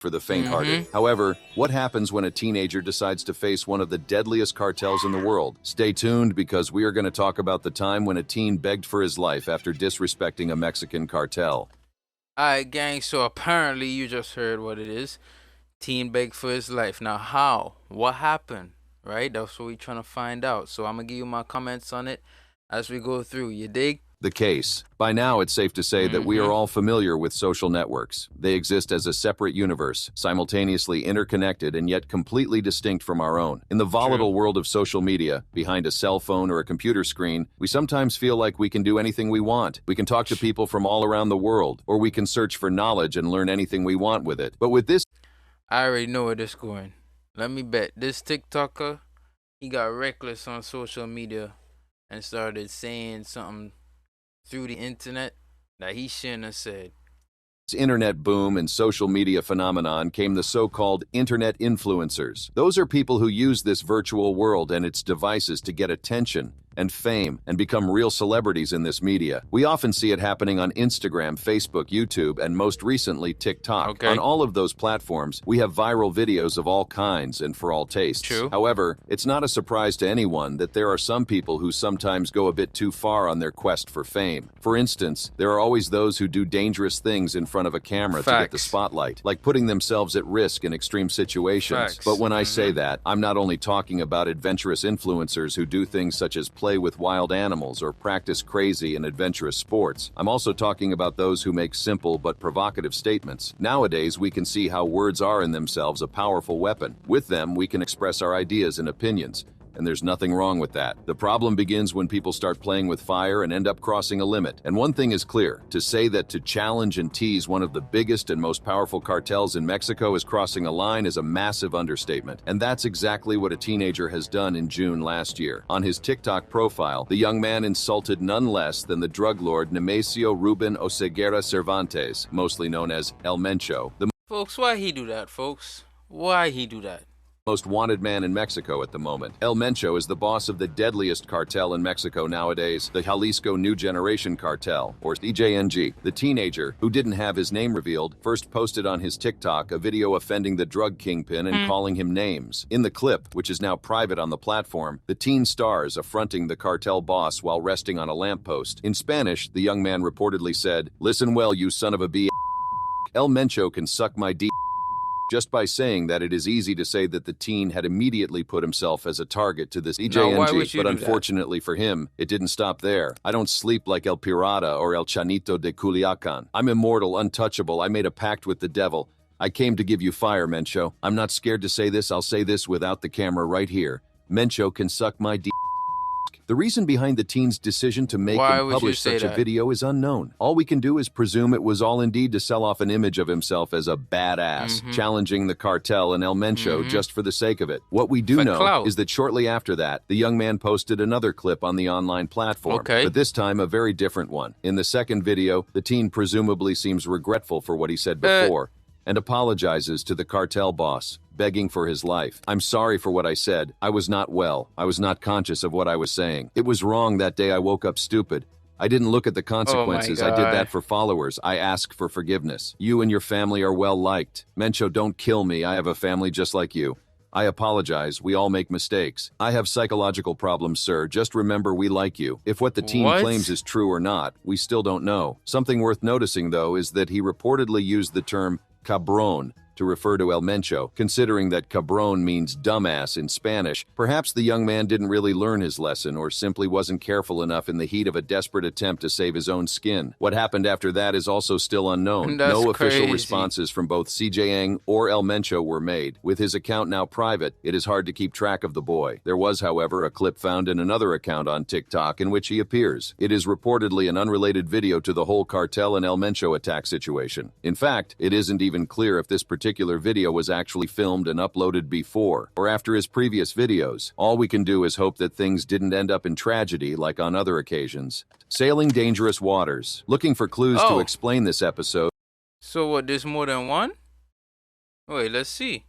for the faint-hearted. However, what happens when a teenager decides to face one of the deadliest cartels in the world? Stay tuned because we are going to talk about the time when a teen begged for his life after disrespecting a Mexican cartel. Alright, gang, so apparently you just heard what it is. Teen begged for his life. Now, how? What happened? Right? That's what we're trying to find out. So I'm going to give you my comments on it as we go through. You dig? The case. By now, it's safe to say that we are all familiar with social networks. They exist as a separate universe, simultaneously interconnected and yet completely distinct from our own. In the volatile world of social media, behind a cell phone or a computer screen, we sometimes feel like we can do anything we want. We can talk to people from all around the world, or we can search for knowledge and learn anything we want with it. But with this... I already know where this is going. Let me bet. This TikToker, he got reckless on social media and started saying something through the internet that he shouldn't have said. Internet boom and social media phenomenon came the so-called internet influencers. Those are people who use this virtual world and its devices to get attention and fame and become real celebrities in this media. We often see it happening on Instagram, Facebook, YouTube, and most recently TikTok. On all of those platforms, we have viral videos of all kinds and for all tastes. However, it's not a surprise to anyone that there are some people who sometimes go a bit too far on their quest for fame. For instance, there are always those who do dangerous things in front of a camera to get the spotlight, like putting themselves at risk in extreme situations. But when I say that, I'm not only talking about adventurous influencers who do things such as play with wild animals or practice crazy and adventurous sports. I'm also talking about those who make simple but provocative statements. Nowadays, we can see how words are in themselves a powerful weapon. With them, we can express our ideas and opinions. And there's nothing wrong with that. The problem begins when people start playing with fire and end up crossing a limit. And one thing is clear, to say that to challenge and tease one of the biggest and most powerful cartels in Mexico is crossing a line is a massive understatement. And that's exactly what a teenager has done in June last year. On his TikTok profile, the young man insulted none less than the drug lord Nemesio Ruben Oseguera Cervantes, mostly known as El Mencho. Folks, why he do that, folks? Why he do that? Most wanted man in Mexico at the moment. El Mencho is the boss of the deadliest cartel in Mexico nowadays, the Jalisco New Generation Cartel, or CJNG. The teenager, who didn't have his name revealed, first posted on his TikTok a video offending the drug kingpin and calling him names. In the clip, which is now private on the platform, the teen stars affronting the cartel boss while resting on a lamppost. In Spanish, the young man reportedly said, "Listen well, you son of a b***. El Mencho can suck my d***." Just by saying that, it is easy to say that the teen had immediately put himself as a target to this CJNG, but unfortunately for him, it didn't stop there. I don't sleep like El Pirata or El Chanito de Culiacan. I'm immortal, untouchable. I made a pact with the devil. I came to give you fire, Mencho. I'm not scared to say this. I'll say this without the camera right here. Mencho can suck my d***. The reason behind the teen's decision to make and publish such a video is unknown. All we can do is presume it was all indeed to sell off an image of himself as a badass, challenging the cartel and El Mencho just for the sake of it. What we do know is that shortly after that, the young man posted another clip on the online platform, but this time a very different one. In the second video, the teen presumably seems regretful for what he said before, and apologizes to the cartel boss, begging for his life. "I'm sorry for what I said. I was not well. I was not conscious of what I was saying. It was wrong that day. I woke up stupid. I didn't look at the consequences. I did that for followers. I ask for forgiveness. You and your family are well liked. Mencho, don't kill me. I have a family just like you. I apologize. We all make mistakes. I have psychological problems, sir. Just remember we like you." If what the teen claims is true or not, we still don't know. Something worth noticing, though, is that he reportedly used the term cabron to refer to El Mencho, considering that cabron means dumbass in Spanish. Perhaps the young man didn't really learn his lesson or simply wasn't careful enough in the heat of a desperate attempt to save his own skin. What happened after that is also still unknown. No official responses from both CJNG or El Mencho were made. With his account now private, it is hard to keep track of the boy. There was, however, a clip found in another account on TikTok in which he appears. It is reportedly an unrelated video to the whole cartel and El Mencho attack situation. In fact, it isn't even clear if this particular video was actually filmed and uploaded before or after his previous videos. All we can do is hope that things didn't end up in tragedy like on other occasions. Sailing dangerous waters. Looking for clues to explain this episode. So what, there's more than one? Wait, let's see.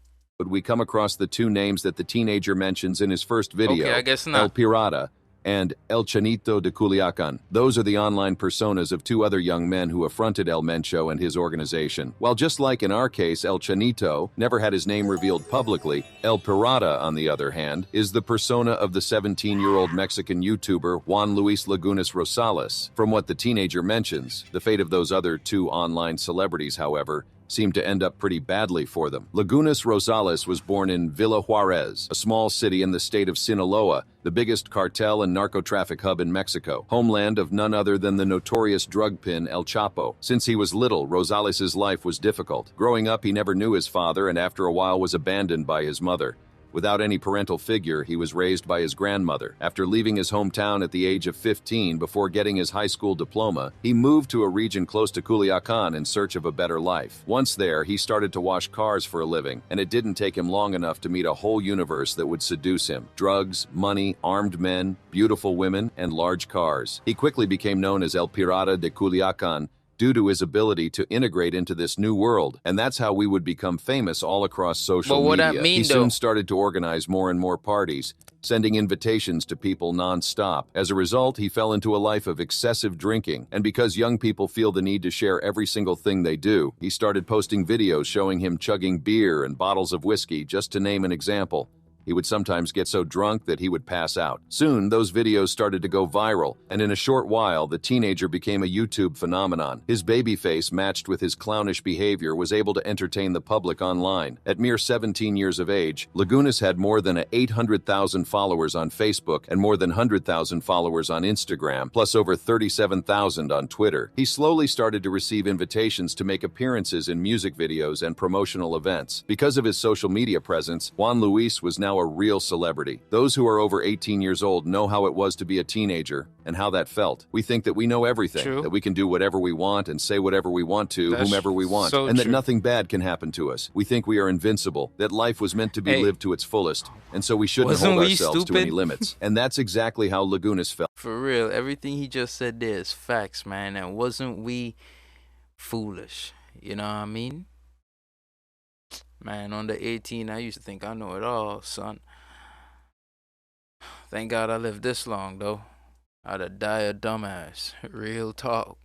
We come across the two names that the teenager mentions in his first video. Okay, I guess not. El Pirata, and El Chanito de Culiacan. Those are the online personas of two other young men who affronted El Mencho and his organization. While just like in our case, El Chanito never had his name revealed publicly, El Pirata, on the other hand, is the persona of the 17-year-old Mexican YouTuber Juan Luis Lagunas Rosales. From what the teenager mentions, the fate of those other two online celebrities, however, seemed to end up pretty badly for them. Lagunas Rosales was born in Villa Juarez, a small city in the state of Sinaloa, the biggest cartel and narco-traffic hub in Mexico, homeland of none other than the notorious drug pin El Chapo. Since he was little, Rosales' life was difficult. Growing up, he never knew his father and after a while was abandoned by his mother. Without any parental figure, he was raised by his grandmother. After leaving his hometown at the age of 15 before getting his high school diploma, he moved to a region close to Culiacan in search of a better life. Once there, he started to wash cars for a living, and it didn't take him long enough to meet a whole universe that would seduce him. Drugs, money, armed men, beautiful women, and large cars. He quickly became known as El Pirata de Culiacan, due to his ability to integrate into this new world, and that's how we would become famous all across social media. But what that mean, he soon started to organize more and more parties, sending invitations to people non-stop. As a result, he fell into a life of excessive drinking, and because young people feel the need to share every single thing they do, he started posting videos showing him chugging beer and bottles of whiskey, just to name an example. He would sometimes get so drunk that he would pass out. Soon, those videos started to go viral, and in a short while, the teenager became a YouTube phenomenon. His baby face, matched with his clownish behavior, was able to entertain the public online. At mere 17 years of age, Lagunas had more than 800,000 followers on Facebook and more than 100,000 followers on Instagram, plus over 37,000 on Twitter. He slowly started to receive invitations to make appearances in music videos and promotional events. Because of his social media presence, Juan Luis was now a real celebrity. Those who are over 18 years old know how it was to be a teenager and how that felt. We think that we know everything, True. that we can do whatever we want and say whatever we want to whomever we want, so and that true. nothing bad can happen to us. We think we are invincible, that life was meant to be lived to its fullest, and so we shouldn't Wasn't hold we ourselves to any stupid? limits. And that's exactly how Lagunas felt. For real, everything he just said there is facts, man. And wasn't we foolish? You know what I mean? Man, under 18, I used to think I know it all, son. Thank God I lived this long, though. I'd have died a dumbass. Real talk.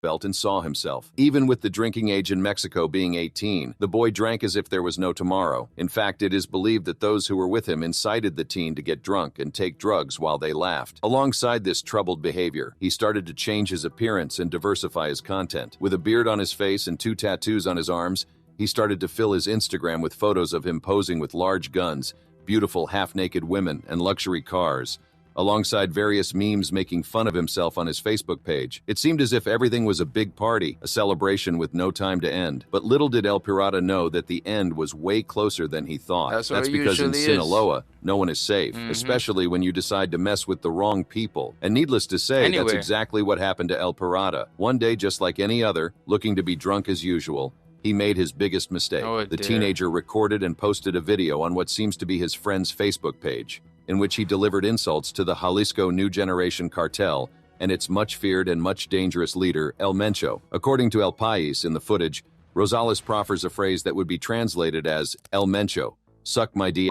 And saw himself. Even with the drinking age in Mexico being 18, the boy drank as if there was no tomorrow. In fact, it is believed that those who were with him incited the teen to get drunk and take drugs while they laughed. Alongside this troubled behavior, he started to change his appearance and diversify his content. With a beard on his face and 2 tattoos on his arms, he started to fill his Instagram with photos of him posing with large guns, beautiful half-naked women, and luxury cars, alongside various memes making fun of himself on his Facebook page. It seemed as if everything was a big party, a celebration with no time to end. But little did El Pirata know that the end was way closer than he thought. That's because in usually is. Sinaloa, no one is safe, especially when you decide to mess with the wrong people. And needless to say, that's Anywhere. exactly what happened to El Pirata. One day, just like any other, looking to be drunk as usual, he made his biggest mistake. Oh, The dear. teenager recorded and posted a video on what seems to be his friend's Facebook page, in which he delivered insults to the Jalisco New Generation cartel and its much-feared and much dangerous leader, El Mencho. According to El País in the footage, Rosales proffers a phrase that would be translated as, El Mencho, suck my D.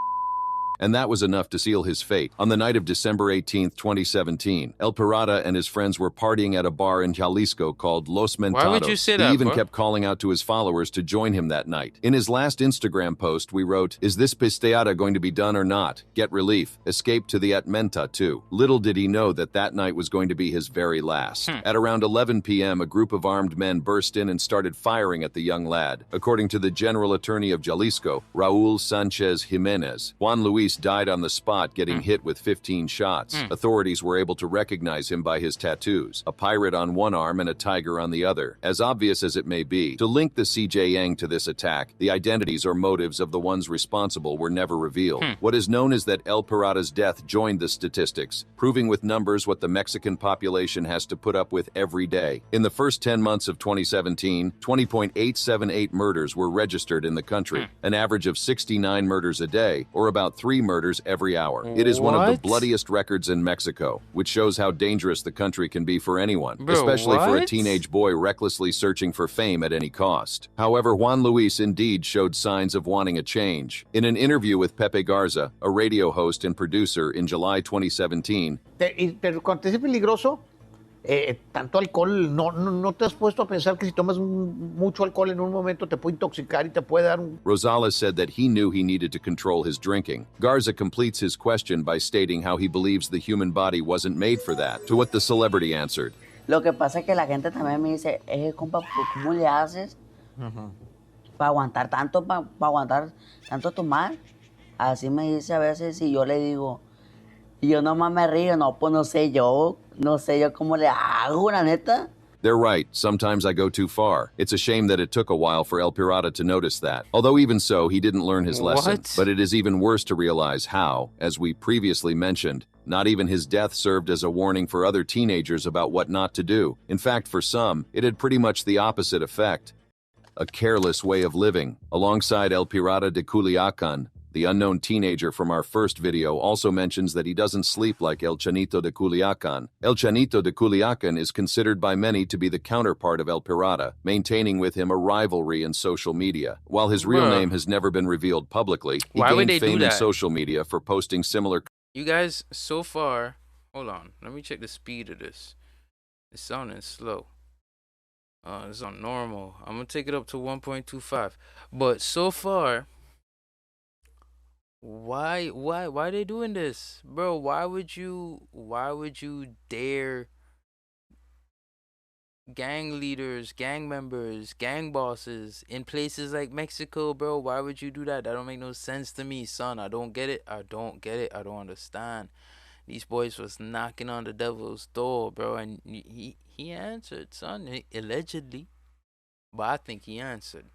And that was enough to seal his fate. On the night of December 18, 2017, El Pirata and his friends were partying at a bar in Jalisco called Los Mentados. Why would you say that, He even bro? kept calling out to his followers to join him that night. In his last Instagram post, we wrote, "Is this pisteada going to be done or not? Get relief. Escape to the Atmenta too." Little did he know that that night was going to be his very last. At around 11 p.m., a group of armed men burst in and started firing at the young lad. According to the general attorney of Jalisco, Raul Sanchez Jimenez, Juan Luis died on the spot, getting hit with 15 shots. Authorities were able to recognize him by his tattoos, a pirate on one arm and a tiger on the other. As obvious as it may be, to link the CJNG to this attack, the identities or motives of the ones responsible were never revealed. What is known is that El Pirata's death joined the statistics, proving with numbers what the Mexican population has to put up with every day. In the first 10 months of 2017, 20.878 murders were registered in the country, an average of 69 murders a day, or about 3 3 murders every hour. It is one of the What? bloodiest records in Mexico, which shows how dangerous the country can be for anyone, Bro, especially for a what? teenage boy recklessly searching for fame at any cost. However, Juan Luis indeed showed signs of wanting a change. In an interview with Pepe Garza, a radio host and producer, in July 2017, Pero cuando te dice peligroso, tanto alcohol, no te has puesto a pensar que si tomas mucho alcohol en un momento te puede intoxicar y te puede dar un... Rosales said that he knew he needed to control his drinking. Garza completes his question by stating how he believes the human body wasn't made for that, to what the celebrity answered. Lo que pasa es que la gente también me dice, compa, ¿cómo le haces para aguantar tanto, para aguantar tanto tomar? Así me dice a veces y yo le digo, y yo nomás me río, no, pues no sé yo cómo le hago, la neta. They're right, sometimes I go too far. It's a shame that it took a while for El Pirata to notice that. Although even so, he didn't learn his lesson. What? But it is even worse to realize how, as we previously mentioned, not even his death served as a warning for other teenagers about what not to do. In fact, for some, it had pretty much the opposite effect. A careless way of living. Alongside El Pirata de Culiacan, the unknown teenager from our first video also mentions that he doesn't sleep like El Chanito de Culiacan. El Chanito de Culiacan is considered by many to be the counterpart of El Pirata, maintaining with him a rivalry in social media. While his real name has never been revealed publicly, he Why would gained they do fame in that? social media for posting similar... You guys, so far, hold on. Let me check the speed of this. It's sounding slow. It's on normal. I'm gonna take it up to 1.25. But so far, why they doing this, bro? Why would you dare gang leaders, gang members, gang bosses in places like Mexico, bro? Why would you do that? That don't make no sense to me, son. I don't get it. I don't understand. These boys was knocking on the devil's door, bro, and he answered, son, allegedly. But I think he answered.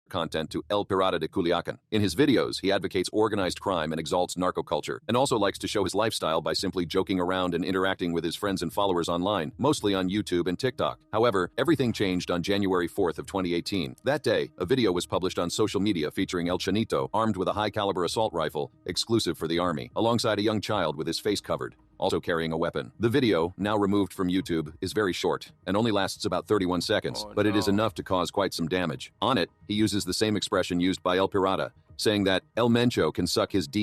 Content to El Pirata de Culiacan. In his videos, he advocates organized crime and exalts narco-culture, and also likes to show his lifestyle by simply joking around and interacting with his friends and followers online, mostly on YouTube and TikTok. However, everything changed on January 4th of 2018. That day, a video was published on social media featuring El Chanito, armed with a high-caliber assault rifle, exclusive for the army, alongside a young child with his face covered, also carrying a weapon. The video, now removed from YouTube, is very short and only lasts about 31 seconds, but it is enough to cause quite some damage. On it, he uses the same expression used by El Pirata, saying that El Mencho can suck his D.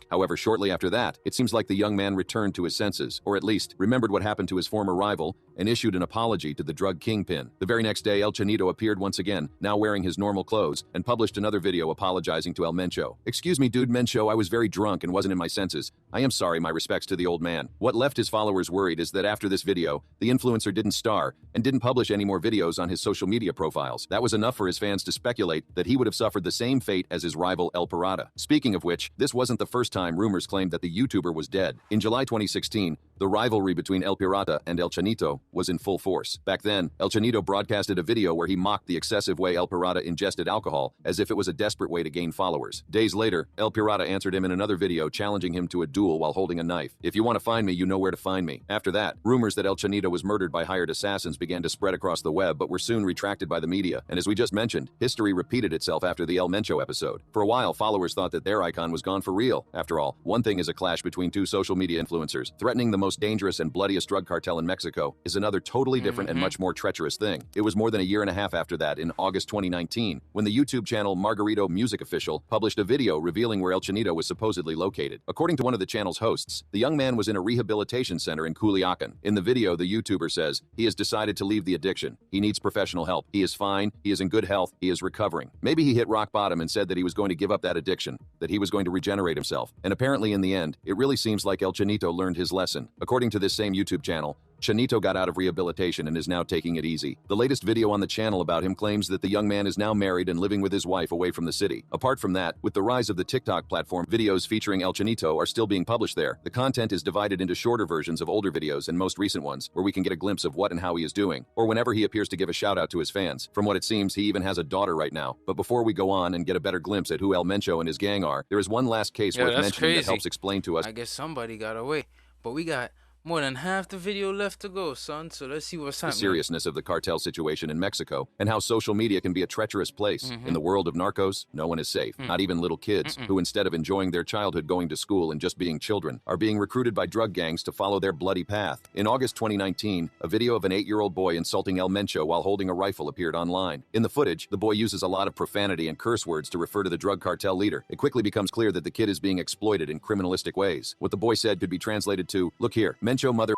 However, shortly after that, it seems like the young man returned to his senses, or at least remembered what happened to his former rival, and issued an apology to the drug kingpin. The very next day, El Chanito appeared once again, now wearing his normal clothes, and published another video apologizing to El Mencho. "Excuse me, dude Mencho, I was very drunk and wasn't in my senses. I am sorry, my respects to the old man." What left his followers worried is that after this video, the influencer didn't star, and didn't publish any more videos on his social media profiles. That was enough for his fans to speculate that he would have suffered the same fate as his rival El Pirata. Speaking of which, this wasn't the first time rumors claimed that the YouTuber was dead. In July 2016, the rivalry between El Pirata and El Chanito was in full force. Back then, El Chanito broadcasted a video where he mocked the excessive way El Pirata ingested alcohol, as if it was a desperate way to gain followers. Days later, El Pirata answered him in another video, challenging him to a duel while holding a knife. "If you want to find me, you know where to find me." After that, rumors that El Chanito was murdered by hired assassins began to spread across the web, but were soon retracted by the media. And as we just mentioned, history repeated itself after the El Mencho episode. For a while, followers thought that their icon was gone for real. After all, one thing is a clash between two social media influencers. Threatening the most dangerous and bloodiest drug cartel in Mexico is another totally different and much more treacherous thing. It was more than a year and a half after that, in August 2019, when the YouTube channel Margarito Music Official published a video revealing where El Chanito was supposedly located. According to one of the channel's hosts, the young man was in a rehabilitation center in Culiacan. In the video, the YouTuber says he has decided to leave the addiction. He needs professional help. He is fine. He is in good health. He is recovering. Maybe he hit rock bottom and said that he was going to give up that addiction, that he was going to regenerate himself. And apparently in the end, it really seems like El Chanito learned his lesson. According to this same YouTube channel, Chanito got out of rehabilitation and is now taking it easy. The latest video on the channel about him claims that the young man is now married and living with his wife away from the city. Apart from that, with the rise of the TikTok platform, videos featuring El Chanito are still being published there. The content is divided into shorter versions of older videos and most recent ones, where we can get a glimpse of what and how he is doing, or whenever he appears to give a shout out to his fans. From what it seems, he even has a daughter right now. But before we go on and get a better glimpse at who El Mencho and his gang are, there is one last case worth mentioning that helps explain to us. I guess somebody got away. But we got More than half the video left to go, son. So let's see what's The happening. seriousness of the cartel situation in Mexico and how social media can be a treacherous place. In the world of narcos, no one is safe, not even little kids, who instead of enjoying their childhood going to school and just being children, are being recruited by drug gangs to follow their bloody path. In August 2019, a video of an 8-year-old boy insulting El Mencho while holding a rifle appeared online. In the footage, the boy uses a lot of profanity and curse words to refer to the drug cartel leader. It quickly becomes clear that the kid is being exploited in criminalistic ways. What the boy said could be translated to, "Look here, Mencho mother,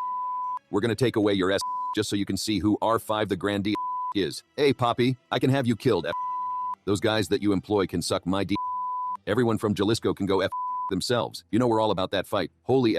we're gonna take away your just so you can see who R5 the grandee is. Hey, Poppy, I can have you killed, Those guys that you employ can suck my d. Everyone from Jalisco can go themselves. You know we're all about that fight. Holy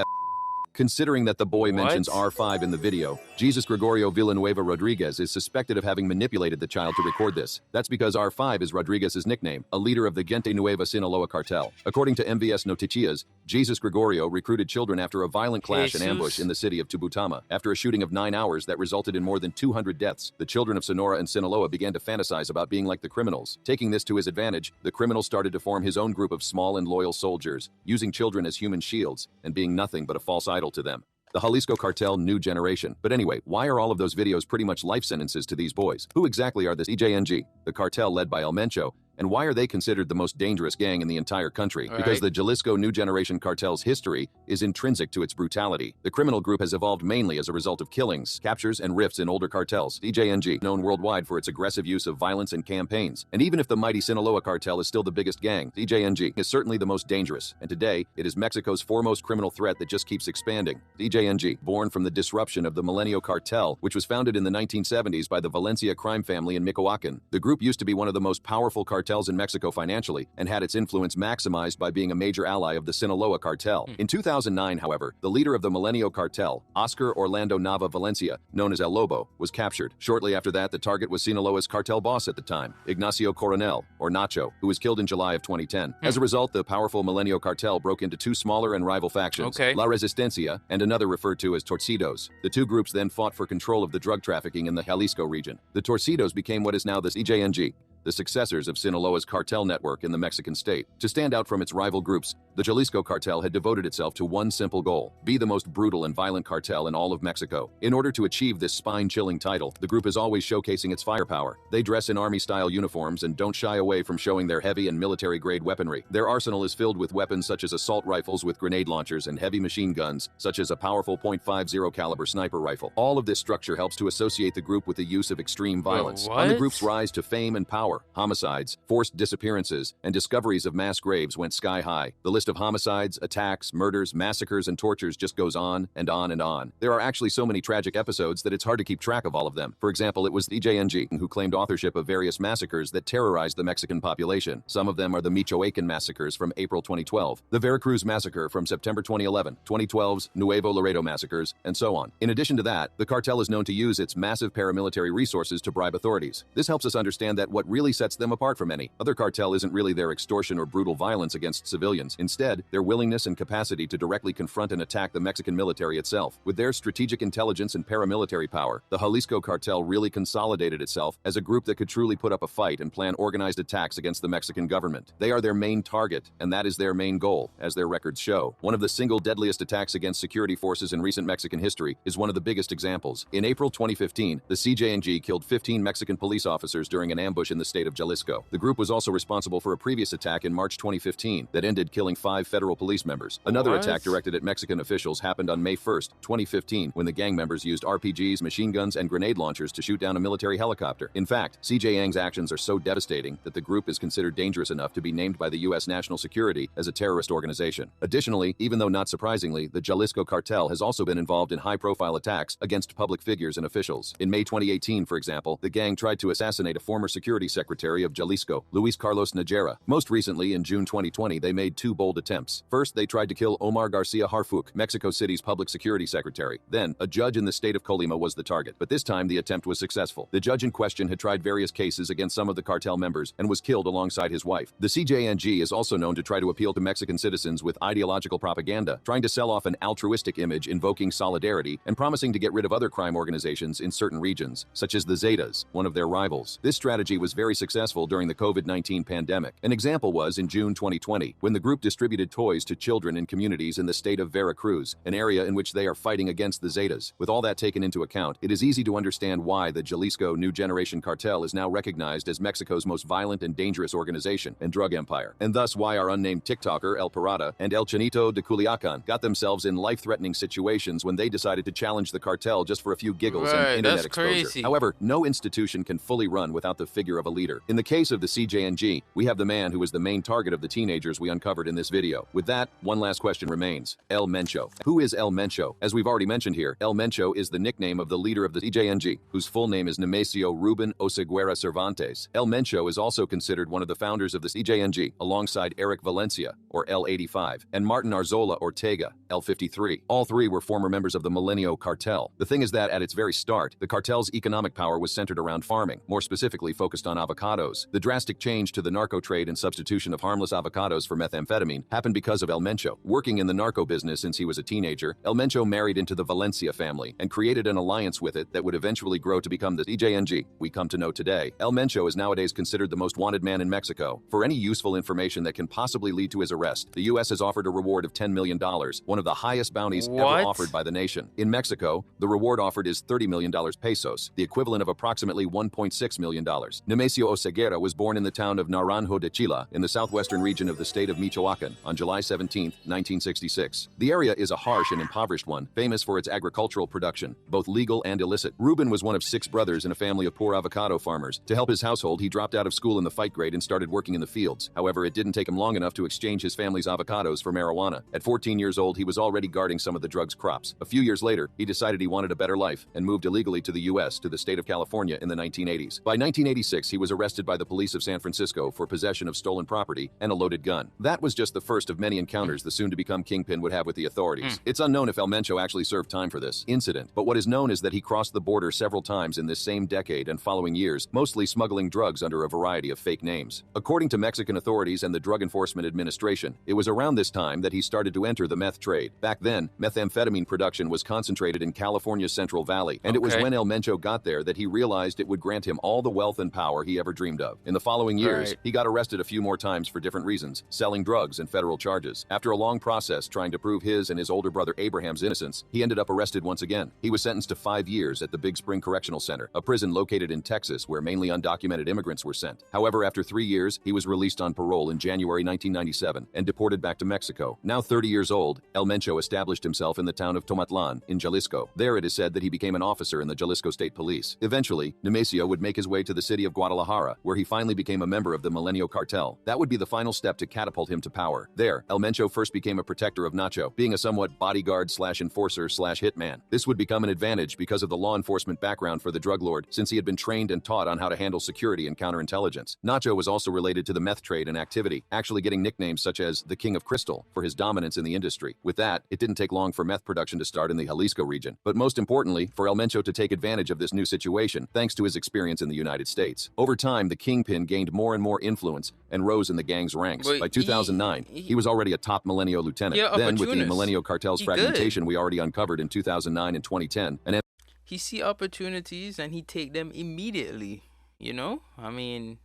Considering that the boy mentions R5 in the video, Jesus Gregorio Villanueva Rodriguez is suspected of having manipulated the child to record this. That's because R5 is Rodriguez's nickname, a leader of the Gente Nueva Sinaloa cartel. According to MVS Noticias, Jesus Gregorio recruited children after a violent clash and ambush in the city of Tubutama. After a shooting of 9 hours that resulted in more than 200 deaths, the children of Sonora and Sinaloa began to fantasize about being like the criminals. Taking this to his advantage, the criminal started to form his own group of small and loyal soldiers, using children as human shields and being nothing but a false idol to them. The Jalisco cartel new generation. But anyway, why are all of those videos pretty much life sentences to these boys? Who exactly are the CJNG, the cartel led by El Mencho, and why are they considered the most dangerous gang in the entire country? Because the Jalisco New Generation cartel's history is intrinsic to its brutality. The criminal group has evolved mainly as a result of killings, captures, and rifts in older cartels. CJNG, known worldwide for its aggressive use of violence and campaigns. And even if the mighty Sinaloa cartel is still the biggest gang, CJNG is certainly the most dangerous. And today, it is Mexico's foremost criminal threat that just keeps expanding. CJNG, born from the disruption of the Milenio cartel, which was founded in the 1970s by the Valencia crime family in Michoacan. The group used to be one of the most powerful cartels in Mexico financially, and had its influence maximized by being a major ally of the Sinaloa cartel. In 2009, however, the leader of the Milenio cartel, Oscar Orlando Nava Valencia, known as El Lobo, was captured. Shortly after that, the target was Sinaloa's cartel boss at the time, Ignacio Coronel, or Nacho, who was killed in July of 2010. As a result, the powerful Milenio cartel broke into two smaller and rival factions, La Resistencia and another referred to as Torcidos. The two groups then fought for control of the drug trafficking in the Jalisco region. The Torcidos became what is now the CJNG, the successors of Sinaloa's cartel network in the Mexican state. To stand out from its rival groups, the Jalisco cartel had devoted itself to one simple goal: be the most brutal and violent cartel in all of Mexico. In order to achieve this spine-chilling title, the group is always showcasing its firepower. They dress in army-style uniforms and don't shy away from showing their heavy and military-grade weaponry. Their arsenal is filled with weapons such as assault rifles with grenade launchers and heavy machine guns, such as a powerful .50 caliber sniper rifle. All of this structure helps to associate the group with the use of extreme violence. On the group's rise to fame and power, homicides, forced disappearances, and discoveries of mass graves went sky high. The list of homicides, attacks, murders, massacres, and tortures just goes on and on and on. There are actually so many tragic episodes that it's hard to keep track of all of them. For example, it was the CJNG who claimed authorship of various massacres that terrorized the Mexican population. Some of them are the Michoacan massacres from April 2012, the Veracruz massacre from September 2011, 2012's Nuevo Laredo massacres, and so on. In addition to that, the cartel is known to use its massive paramilitary resources to bribe authorities. This helps us understand that what really sets them apart from any other cartel isn't really their extortion or brutal violence against civilians. Instead, their willingness and capacity to directly confront and attack the Mexican military itself. With their strategic intelligence and paramilitary power, the Jalisco cartel really consolidated itself as a group that could truly put up a fight and plan organized attacks against the Mexican government. They are their main target, and that is their main goal, as their records show. One of the single deadliest attacks against security forces in recent Mexican history is one of the biggest examples. In April 2015, the CJNG killed 15 Mexican police officers during an ambush in the state of Jalisco. The group was also responsible for a previous attack in March 2015 that ended killing 5 federal police members. Another attack directed at Mexican officials happened on May 1st, 2015, when the gang members used RPGs, machine guns, and grenade launchers to shoot down a military helicopter. In fact, CJNG's actions are so devastating that the group is considered dangerous enough to be named by the U.S. National Security as a terrorist organization. Additionally, even though not surprisingly, the Jalisco cartel has also been involved in high-profile attacks against public figures and officials. In May 2018, for example, the gang tried to assassinate a former security secretary of Jalisco, Luis Carlos Najera. Most recently, in June 2020, they made 2 bold attempts. First, they tried to kill Omar Garcia Harfuch, Mexico City's public security secretary. Then, a judge in the state of Colima was the target. But this time, the attempt was successful. The judge in question had tried various cases against some of the cartel members and was killed alongside his wife. The CJNG is also known to try to appeal to Mexican citizens with ideological propaganda, trying to sell off an altruistic image invoking solidarity and promising to get rid of other crime organizations in certain regions, such as the Zetas, one of their rivals. This strategy was very very successful during the COVID-19 pandemic. An example was in June 2020, when the group distributed toys to children in communities in the state of Veracruz, an area in which they are fighting against the Zetas. With all that taken into account, it is easy to understand why the Jalisco New Generation Cartel is now recognized as Mexico's most violent and dangerous organization and drug empire, and thus why our unnamed TikToker El Pirata and El Chanito de Culiacan got themselves in life-threatening situations when they decided to challenge the cartel just for a few giggles and internet exposure. Crazy. However, no institution can fully run without the figure of a leader. In the case of the CJNG, we have the man who was the main target of the teenagers we uncovered in this video. With that, one last question remains. El Mencho. Who is El Mencho? As we've already mentioned here, El Mencho is the nickname of the leader of the CJNG, whose full name is Nemesio Ruben Oseguera Cervantes. El Mencho is also considered one of the founders of the CJNG, alongside Eric Valencia, or L85, and Martin Arzola Ortega, L53. All three were former members of the Milenio cartel. The thing is that at its very start, the cartel's economic power was centered around farming, more specifically focused on avocados. The drastic change to the narco trade and substitution of harmless avocados for methamphetamine happened because of El Mencho. Working in the narco business since he was a teenager, El Mencho married into the Valencia family and created an alliance with it that would eventually grow to become the CJNG we come to know today. El Mencho is nowadays considered the most wanted man in Mexico. For any useful information that can possibly lead to his arrest, the U.S. has offered a reward of $10 million, one of the highest bounties ever offered by the nation. In Mexico, the reward offered is $30 million pesos, the equivalent of approximately $1.6 million. Nemesio Oseguera was born in the town of Naranjo de Chila in the southwestern region of the state of Michoacan on July 17, 1966. The area is a harsh and impoverished one, famous for its agricultural production, both legal and illicit. Ruben was one of 6 brothers in a family of poor avocado farmers. To help his household, he dropped out of school in the fight grade and started working in the fields. However, it didn't take him long enough to exchange his family's avocados for marijuana. At 14 years old, he was already guarding some of the drug's crops. A few years later, he decided he wanted a better life and moved illegally to the U.S. to the state of California in the 1980s. By 1986, he was arrested by the police of San Francisco for possession of stolen property and a loaded gun. That was just the first of many encounters the soon-to-become kingpin would have with the authorities. It's unknown if El Mencho actually served time for this incident, but what is known is that he crossed the border several times in this same decade and following years, mostly smuggling drugs under a variety of fake names. According to Mexican authorities and the Drug Enforcement Administration, it was around this time that he started to enter the meth trade. Back then, methamphetamine production was concentrated in California's Central Valley, and it was when El Mencho got there that he realized it would grant him all the wealth and power he ever dreamed of. In the following years, he got arrested a few more times for different reasons, selling drugs and federal charges. After a long process trying to prove his and his older brother Abraham's innocence, he ended up arrested once again. He was sentenced to 5 years at the Big Spring Correctional Center, a prison located in Texas where mainly undocumented immigrants were sent. However, after 3 years, he was released on parole in January 1997 and deported back to Mexico. Now 30 years old, El Mencho established himself in the town of Tomatlan in Jalisco. There it is said that he became an officer in the Jalisco State Police. Eventually, Nemesio would make his way to the city of Guadalajara, where he finally became a member of the Milenio cartel. That would be the final step to catapult him to power. There, El Mencho first became a protector of Nacho, being a somewhat bodyguard/enforcer/hitman. This would become an advantage because of the law enforcement background for the drug lord, since he had been trained and taught on how to handle security and counterintelligence. Nacho was also related to the meth trade and activity, actually getting nicknames such as the King of Crystal for his dominance in the industry. With that, it didn't take long for meth production to start in the Jalisco region, but most importantly, for El Mencho to take advantage of this new situation, thanks to his experience in the United States. Over time, the kingpin gained more and more influence and rose in the gang's ranks. By 2009, he was already a top Milenio lieutenant. Then, with the Milenio cartel's fragmentation we already uncovered in 2009 and 2010, he see opportunities and he take them immediately. You know, I mean,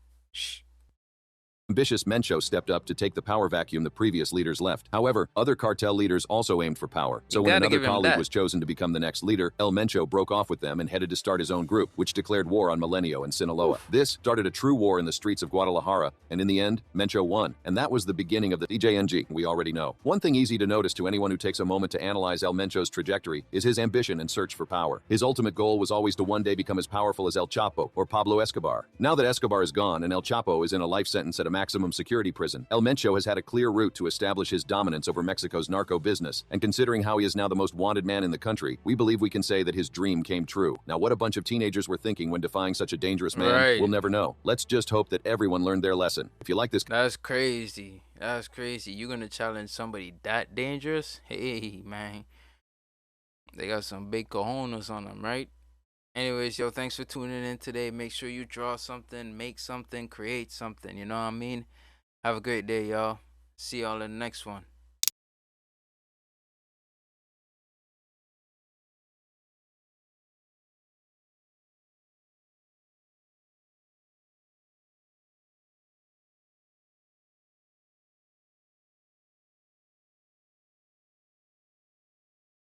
ambitious Mencho stepped up to take the power vacuum the previous leaders left. However, other cartel leaders also aimed for power. So when another colleague was chosen to become the next leader, El Mencho broke off with them and headed to start his own group, which declared war on Milenio and Sinaloa. This started a true war in the streets of Guadalajara, and in the end, Mencho won. And that was the beginning of the CJNG we already know. One thing easy to notice to anyone who takes a moment to analyze El Mencho's trajectory is his ambition and search for power. His ultimate goal was always to one day become as powerful as El Chapo or Pablo Escobar. Now that Escobar is gone and El Chapo is in a life sentence at a maximum security prison, El Mencho has had a clear route to establish his dominance over Mexico's narco business, and considering how he is now the most wanted man in the country, we believe we can say that his dream came true. Now, what a bunch of teenagers were thinking when defying such a dangerous man, we'll never know. Let's just hope that everyone learned their lesson. If you like this... That's crazy. That's crazy. You're gonna challenge somebody that dangerous? Hey, man. They got some big cojones on them, right? Anyways, yo, thanks for tuning in today. Make sure you draw something, make something, create something. You know what I mean? Have a great day, y'all. See y'all in the next one.